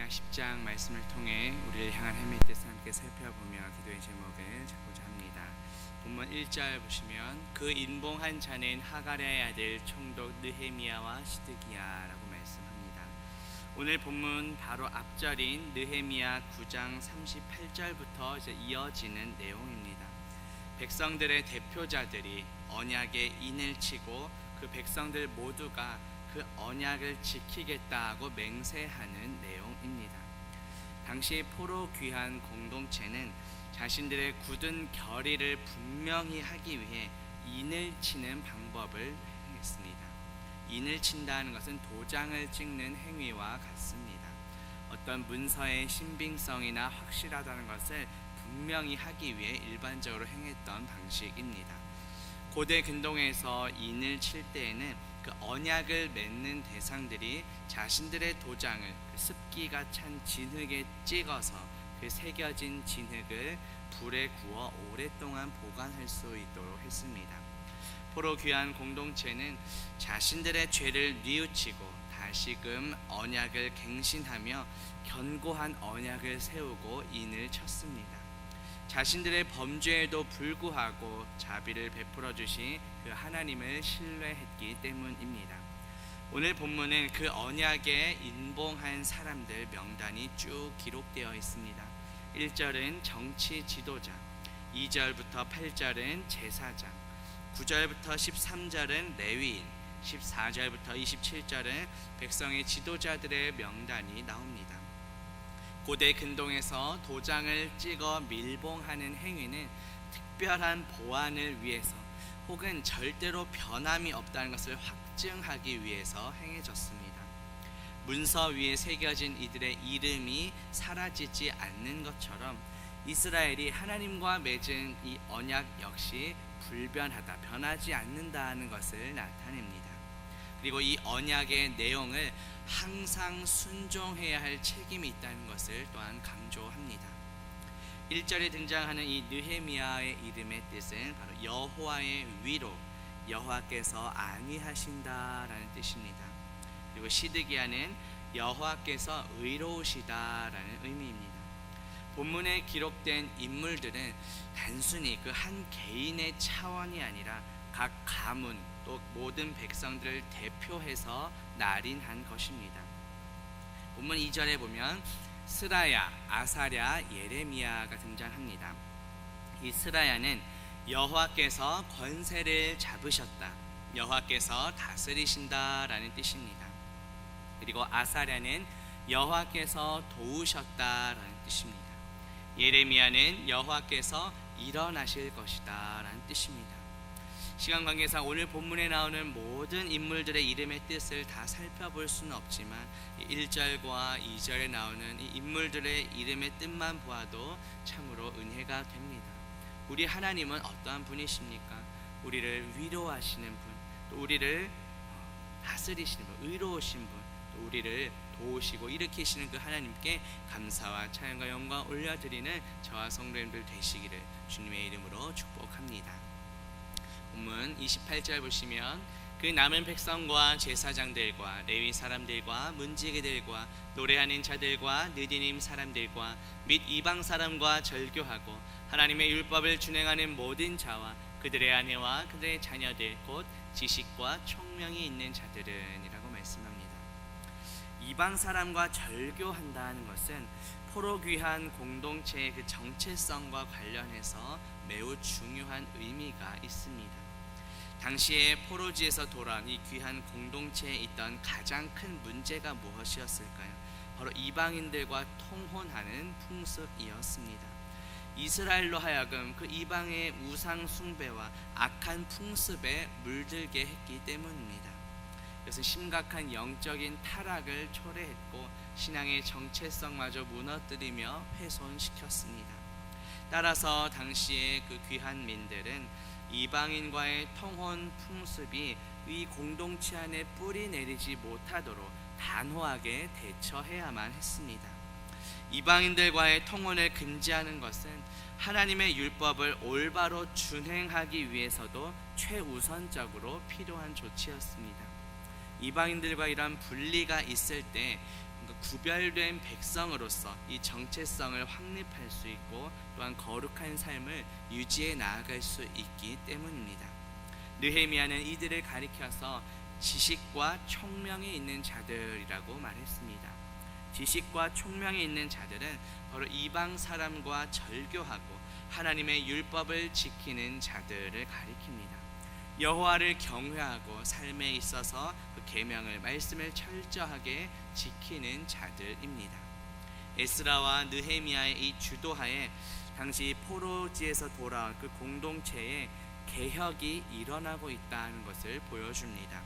느헤미야 10장 말씀을 통해 우리를 향한 하나님의 뜻을 함께 살펴보며 기도의 제목을 잡고자 합니다. 본문 1절 보시면 그 인봉한 자는 하갈의 아들 총독 느헤미야와 시드기야라고 말씀합니다. 오늘 본문 바로 앞절인 느헤미야 9장 38절부터 이제 이어지는 내용입니다. 백성들의 대표자들이 언약에 인을 치고 그 백성들 모두가 그 언약을 지키겠다고 맹세하는 내용입니다. 당시 포로 귀환 공동체는 자신들의 굳은 결의를 분명히 하기 위해 인을 치는 방법을 행했습니다. 인을 친다는 것은 도장을 찍는 행위와 같습니다. 어떤 문서의 신빙성이나 확실하다는 것을 분명히 하기 위해 일반적으로 행했던 방식입니다. 고대 근동에서 인을 칠 때에는 그 언약을 맺는 대상들이 자신들의 도장을 습기가 찬 진흙에 찍어서 그 새겨진 진흙을 불에 구워 오랫동안 보관할 수 있도록 했습니다. 포로 귀환 공동체는 자신들의 죄를 뉘우치고 다시금 언약을 갱신하며 견고한 언약을 세우고 인을 쳤습니다. 자신들의 범죄에도 불구하고 자비를 베풀어 주신 그 하나님을 신뢰했기 때문입니다. 오늘 본문은 그 언약에 인봉한 사람들 명단이 쭉 기록되어 있습니다. 1절은 정치 지도자, 2절부터 8절은 제사장, 9절부터 13절은 레위인, 14절부터 27절은 백성의 지도자들의 명단이 나옵니다. 고대 근동에서 도장을 찍어 밀봉하는 행위는 특별한 보안을 위해서 혹은 절대로 변함이 없다는 것을 확증하기 위해서 행해졌습니다. 문서 위에 새겨진 이들의 이름이 사라지지 않는 것처럼 이스라엘이 하나님과 맺은 이 언약 역시 불변하다, 변하지 않는다는 것을 나타냅니다. 그리고 이 언약의 내용을 항상 순종해야 할 책임이 있다는 것을 또한 강조합니다. 1절에 등장하는 이 느헤미야의 이름의 뜻은 바로 여호와의 위로, 여호와께서 안위하신다라는 뜻입니다. 그리고 시드기야는 여호와께서 의로우시다라는 의미입니다. 본문에 기록된 인물들은 단순히 그 한 개인의 차원이 아니라 각 가문 또 모든 백성들을 대표해서 날인한 것입니다. 본문 2절에 보면 스라야, 아사랴, 예레미야가 등장합니다. 이 스라야는 여호와께서 권세를 잡으셨다, 여호와께서 다스리신다라는 뜻입니다. 그리고 아사랴는 여호와께서 도우셨다라는 뜻입니다. 예레미야는 여호와께서 일어나실 것이다 라는 뜻입니다. 시간 관계상 오늘 본문에 나오는 모든 인물들의 이름의 뜻을 다 살펴볼 수는 없지만 1절과 2절에 나오는 이 인물들의 이름의 뜻만 보아도 참으로 은혜가 됩니다. 우리 하나님은 어떠한 분이십니까? 우리를 위로하시는 분, 또 우리를 다스리시는 분, 의로우신 분, 또 우리를 도우시고 일으키시는 그 하나님께 감사와 찬양과 영광 올려드리는 저와 성도님들 되시기를 주님의 이름으로 축복합니다. 본문 28절 보시면 그 남은 백성과 제사장들과 레위 사람들과 문지기들과 노래하는 자들과 느디님 사람들과 및 이방 사람과 절교하고 하나님의 율법을 준행하는 모든 자와 그들의 아내와 그들의 자녀들 곧 지식과 총명이 있는 자들은 이라고 말씀합니다. 이방 사람과 절교한다는 것은 포로 귀환 공동체의 그 정체성과 관련해서 매우 중요한 의미가 있습니다. 당시에 포로지에서 돌아온 이 귀한 공동체에 있던 가장 큰 문제가 무엇이었을까요? 바로 이방인들과 통혼하는 풍습이었습니다. 이스라엘로 하여금 그 이방의 우상 숭배와 악한 풍습에 물들게 했기 때문입니다. 이것은 심각한 영적인 타락을 초래했고 신앙의 정체성마저 무너뜨리며 훼손시켰습니다. 따라서 당시의 그 귀한 민들은 이방인과의 통혼 풍습이 이 공동체 안에 뿌리 내리지 못하도록 단호하게 대처해야만 했습니다. 이방인들과의 통혼을 금지하는 것은 하나님의 율법을 올바로 준행하기 위해서도 최우선적으로 필요한 조치였습니다. 이방인들과 이러한 분리가 있을 때 그러니까 구별된 백성으로서 이 정체성을 확립할 수 있고 또한 거룩한 삶을 유지해 나아갈 수 있기 때문입니다. 느헤미야는 이들을 가리켜서 지식과 총명이 있는 자들이라고 말했습니다. 지식과 총명이 있는 자들은 바로 이방 사람과 절교하고 하나님의 율법을 지키는 자들을 가리킵니다. 여호와를 경외하고 삶에 있어서 그 계명을 말씀을 철저하게 지키는 자들입니다. 에스라와 느헤미야의 이 주도하에 당시 포로지에서 돌아온 그 공동체에 개혁이 일어나고 있다는 것을 보여줍니다.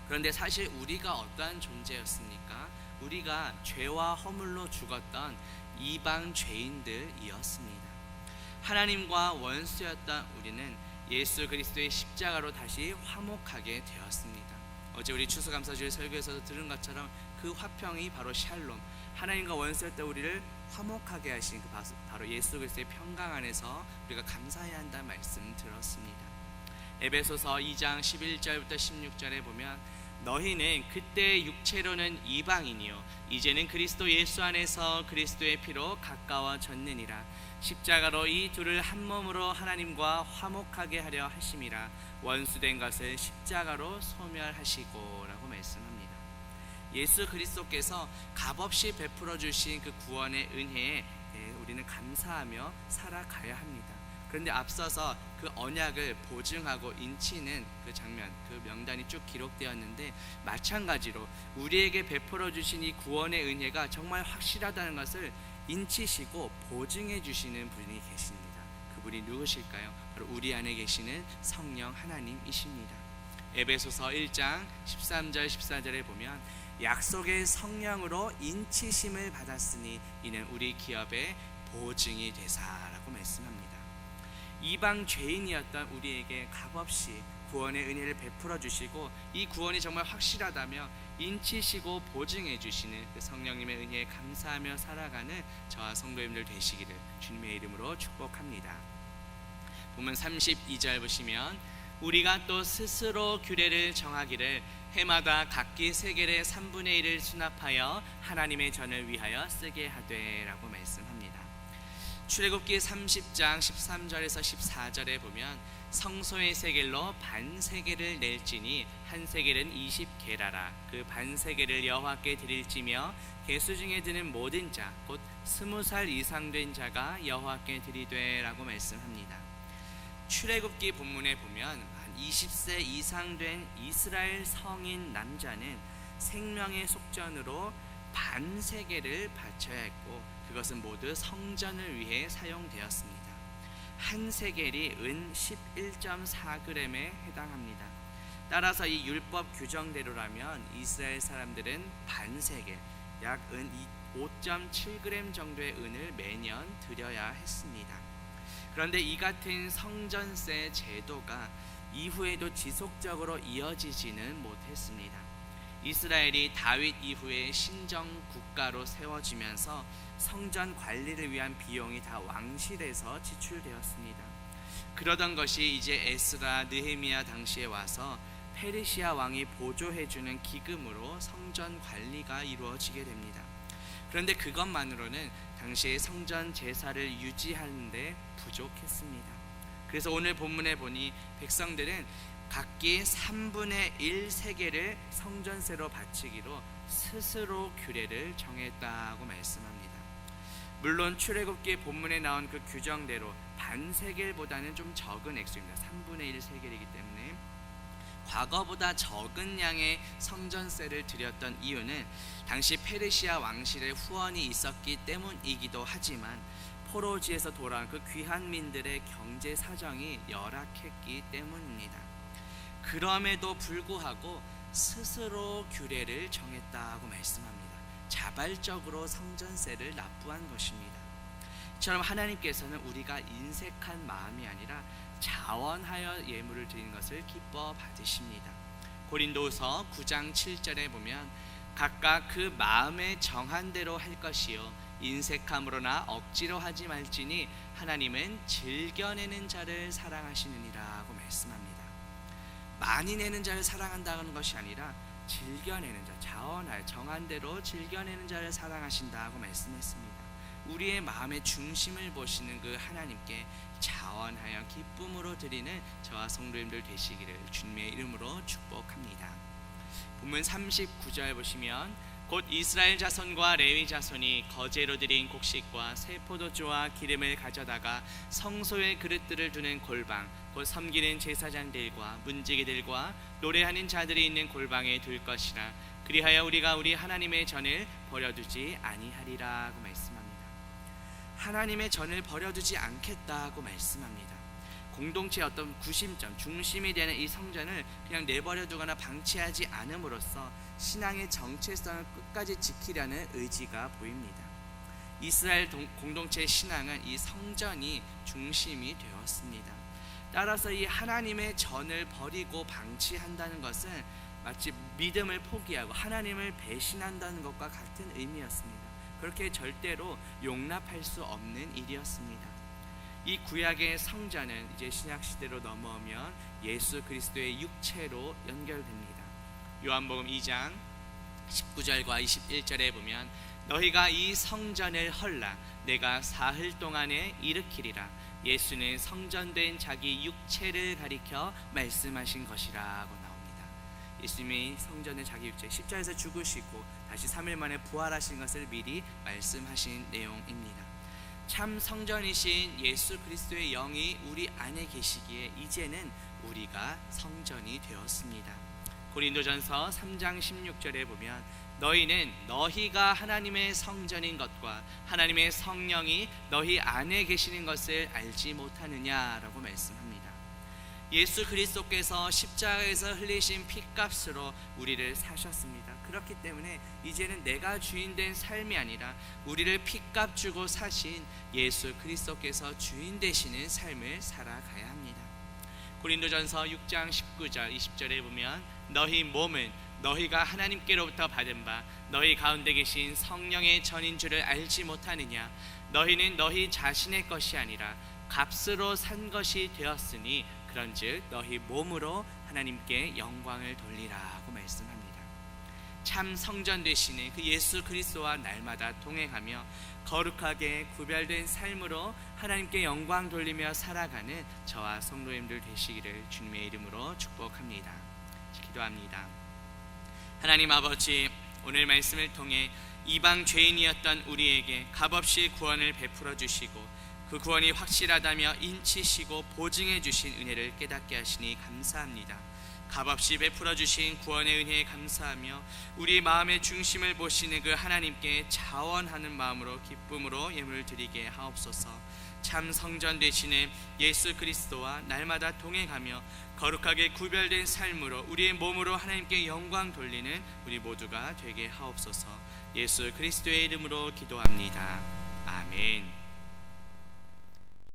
그런데 사실 우리가 어떠한 존재였습니까? 우리가 죄와 허물로 죽었던 이방 죄인들이었습니다. 하나님과 원수였던 우리는 예수 그리스도의 십자가로 다시 화목하게 되었습니다. 어제 우리 추수감사주일 설교에서도 들은 것처럼 그 화평이 바로 샬롬, 하나님과 원수였던 우리를 화목하게 하신 그 바로 예수 그리스도의 평강 안에서 우리가 감사해야 한다는 말씀 들었습니다. 에베소서 2장 11절부터 16절에 보면 너희는 그때 육체로는 이방인이요 이제는 그리스도 예수 안에서 그리스도의 피로 가까워졌느니라. 십자가로 이 둘을 한 몸으로 하나님과 화목하게 하려 하심이라. 원수된 것을 십자가로 소멸하시고 라고 말씀합니다. 예수 그리스도께서 값없이 베풀어 주신 그 구원의 은혜에 우리는 감사하며 살아가야 합니다. 그런데 앞서서 그 언약을 보증하고 인치는 그 장면, 그 명단이 쭉 기록되었는데 마찬가지로 우리에게 베풀어 주신 이 구원의 은혜가 정말 확실하다는 것을 인치시고 보증해 주시는 분이 계십니다. 그분이 누구실까요? 바로 우리 안에 계시는 성령 하나님이십니다. 에베소서 1장 13절 14절에 보면 약속의 성령으로 인치심을 받았으니 이는 우리 기업의 보증이 되사라고 말씀합니다. 이방 죄인이었던 우리에게 값없이 구원의 은혜를 베풀어 주시고 이 구원이 정말 확실하다며 인치시고 보증해 주시는 그 성령님의 은혜에 감사하며 살아가는 저와 성도님들 되시기를 주님의 이름으로 축복합니다. 보면 32절 보시면 우리가 또 스스로 규례를 정하기를 해마다 각기 세겔의 3분의 1을 수납하여 하나님의 전을 위하여 쓰게 하되 라고 말씀합니다. 출애굽기 30장 13절에서 14절에 보면 성소의 세겔로 반 세겔을 낼지니 한 세겔은 20게라라. 그 반 세겔을 여호와께 드릴지며 계수 중에 드는 모든 자 곧 20살 이상 된 자가 여호와께 드리되라고 말씀합니다. 출애굽기 본문에 보면 한 20세 이상 된 이스라엘 성인 남자는 생명의 속전으로 반 세겔을 바쳐야 했고 그것은 모두 성전을 위해 사용되었습니다. 한 세겔이 은 11.4g에 해당합니다. 따라서 이 율법 규정대로라면 이스라엘 사람들은 반 세겔, 약 은 5.7g 정도의 은을 매년 드려야 했습니다. 그런데 이 같은 성전세 제도가 이후에도 지속적으로 이어지지는 못했습니다. 이스라엘이 다윗 이후에 신정 국가로 세워지면서 성전 관리를 위한 비용이 다 왕실에서 지출되었습니다. 그러던 것이 이제 에스라, 느헤미야 당시에 와서 페르시아 왕이 보조해주는 기금으로 성전 관리가 이루어지게 됩니다. 그런데 그것만으로는 당시의 성전 제사를 유지하는 데 부족했습니다. 그래서 오늘 본문에 보니 백성들은 각기 3분의 1 세겔을 성전세로 바치기로 스스로 규례를 정했다고 말씀합니다. 물론 출애굽기 본문에 나온 그 규정대로 반 세겔보다는 좀 적은 액수입니다. 3분의 1 세겔이기 때문에 과거보다 적은 양의 성전세를 드렸던 이유는 당시 페르시아 왕실의 후원이 있었기 때문이기도 하지만 포로지에서 돌아온 그 귀한민들의 경제 사정이 열악했기 때문입니다. 그럼에도 불구하고 스스로 규례를 정했다고 말씀합니다. 자발적으로 성전세를 납부한 것입니다. 이처럼 하나님께서는 우리가 인색한 마음이 아니라 자원하여 예물을 드리는 것을 기뻐 받으십니다. 고린도서 9장 7절에 보면 각각 그 마음에 정한 대로 할 것이요 인색함으로나 억지로 하지 말지니 하나님은 즐겨내는 자를 사랑하시느니라 고 말씀합니다. 많이 내는 자를 사랑한다는 것이 아니라 즐겨내는 자, 자원하여 정한 대로 즐겨내는 자를 사랑하신다고 말씀했습니다. 우리의 마음의 중심을 보시는 그 하나님께 자원하여 기쁨으로 드리는 저와 성도님들 되시기를 주님의 이름으로 축복합니다. 본문 39절 보시면 곧 이스라엘 자손과 레위 자손이 거제로 드린 곡식과 새 포도주와 기름을 가져다가 성소의 그릇들을 두는 골방 곧 섬기는 제사장들과 문지기들과 노래하는 자들이 있는 골방에 둘 것이라. 그리하여 우리가 우리 하나님의 전을 버려두지 아니하리라고 말씀합니다. 하나님의 전을 버려두지 않겠다고 말씀합니다. 공동체의 어떤 구심점, 중심이 되는 이 성전을 그냥 내버려두거나 방치하지 않음으로써 신앙의 정체성을 끝까지 지키려는 의지가 보입니다. 이스라엘 공동체의 신앙은 이 성전이 중심이 되었습니다. 따라서 이 하나님의 전을 버리고 방치한다는 것은 마치 믿음을 포기하고 하나님을 배신한다는 것과 같은 의미였습니다. 그렇게 절대로 용납할 수 없는 일이었습니다. 이 구약의 성전은 이제 신약 시대로 넘어오면 예수 그리스도의 육체로 연결됩니다. 요한복음 2장 19절과 21절에 보면 너희가 이 성전을 헐라 내가 사흘 동안에 일으키리라. 예수는 성전된 자기 육체를 가리켜 말씀하신 것이라고 나옵니다. 예수님이 성전의 자기 육체 십자가에서 죽으시고 다시 3일 만에 부활하신 것을 미리 말씀하신 내용입니다. 참 성전이신 예수 그리스도의 영이 우리 안에 계시기에 이제는 우리가 성전이 되었습니다. 고린도전서 3장 16절에 보면 너희는 너희가 하나님의 성전인 것과 하나님의 성령이 너희 안에 계시는 것을 알지 못하느냐라고 말씀합니다. 예수 그리스도께서 십자가에서 흘리신 피값으로 우리를 사셨습니다. 그렇기 때문에 이제는 내가 주인된 삶이 아니라 우리를 피값 주고 사신 예수 그리스도께서 주인 되시는 삶을 살아가야 합니다. 고린도전서 6장 19절 20절에 보면 너희 몸은 너희가 하나님께로부터 받은 바 너희 가운데 계신 성령의 전인 줄을 알지 못하느냐. 너희는 너희 자신의 것이 아니라 값으로 산 것이 되었으니 그런즉 너희 몸으로 하나님께 영광을 돌리라고 말씀합니다. 참 성전 되시는 그 예수 그리스도와 날마다 동행하며 거룩하게 구별된 삶으로 하나님께 영광 돌리며 살아가는 저와 성도님들 되시기를 주님의 이름으로 축복합니다. 기도합니다. 하나님 아버지, 오늘 말씀을 통해 이방 죄인이었던 우리에게 값없이 구원을 베풀어 주시고 그 구원이 확실하다며 인치시고 보증해 주신 은혜를 깨닫게 하시니 감사합니다. 값없이 베풀어 주신 구원의 은혜에 감사하며 우리 마음의 중심을 보시는 그 하나님께 자원하는 마음으로 기쁨으로 예물을 드리게 하옵소서. 참 성전 되시는 예수 그리스도와 날마다 동행하며 거룩하게 구별된 삶으로 우리의 몸으로 하나님께 영광 돌리는 우리 모두가 되게 하옵소서. 예수 그리스도의 이름으로 기도합니다. 아멘.